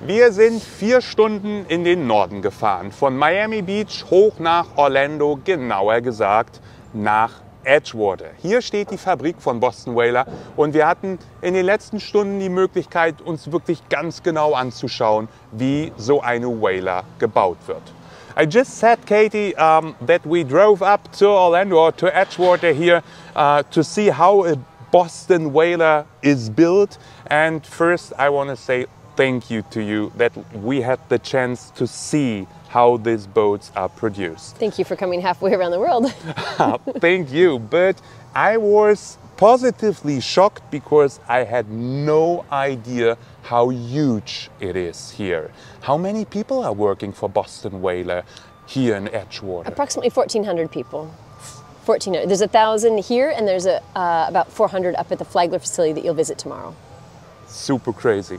Wir sind 4 Stunden in den Norden gefahren, von Miami Beach hoch nach Orlando, genauer gesagt nach Edgewater. Hier steht die Fabrik von Boston Whaler und wir hatten in den letzten Stunden die Möglichkeit, uns wirklich ganz genau anzuschauen, wie so eine Whaler gebaut wird. I just said, Katie, that we drove up to Orlando or to Edgewater here to see how a Boston Whaler is built. And first I want to say thank you to you that we had the chance to see how these boats are produced. Thank you for coming halfway around the world. Thank you, but I was positively shocked because I had no idea how huge it is here. How many people are working for Boston Whaler here in Edgewater? Approximately 1,400 people. 1,400. There's 1,000 here and there's about 400 up at the Flagler facility that you'll visit tomorrow. Super crazy.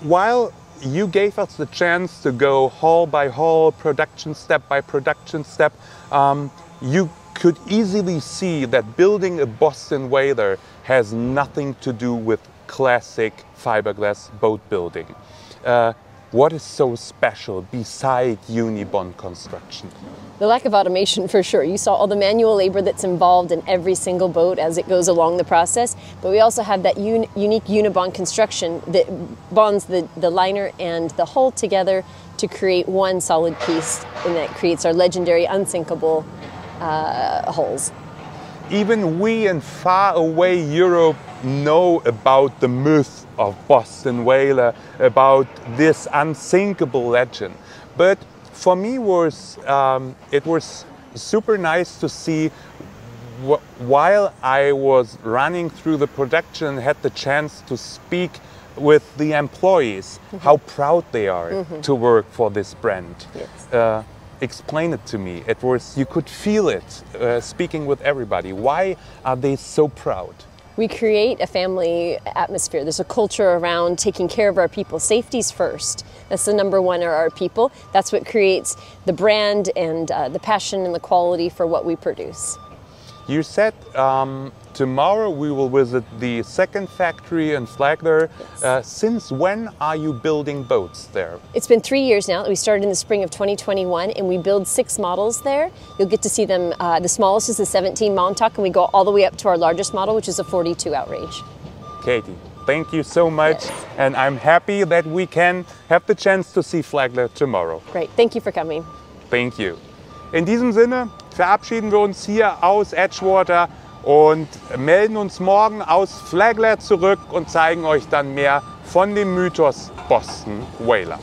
While you gave us the chance to go hall by hall, production step by production step, you could easily see that building a Boston Whaler has nothing to do with classic fiberglass boat building. What is so special beside Unibond construction? The lack of automation, for sure. You saw all the manual labor that's involved in every single boat as it goes along the process, but we also have that unique Unibond construction that bonds the liner and the hull together to create one solid piece, and that creates our legendary unsinkable hulls. Even we in faraway Europe know about the myth of Boston Whaler, about this unsinkable legend. But for me it was super nice to see while I was running through the production, had the chance to speak with the employees, how proud they are to work for this brand. Yes. Explain it to me. You could feel it speaking with everybody. Why are they so proud? We create a family atmosphere. There's a culture around taking care of our people. Safety's first. That's the #1 are our people. That's what creates the brand and the passion and the quality for what we produce. You said tomorrow we will visit the second factory in Flagler. Yes. Since when are you building boats there? It's been 3 years now. We started in the spring of 2021 and we build 6 models there. You'll get to see them. The smallest is the 17 Montauk and we go all the way up to our largest model, which is a 42 Outrage. Katie, thank you so much. Yes. And I'm happy that we can have the chance to see Flagler tomorrow. Great. Thank you for coming. Thank you. In diesem Sinne verabschieden wir uns hier aus Edgewater und melden uns morgen aus Flagler zurück und zeigen euch dann mehr von dem Mythos Boston Whaler.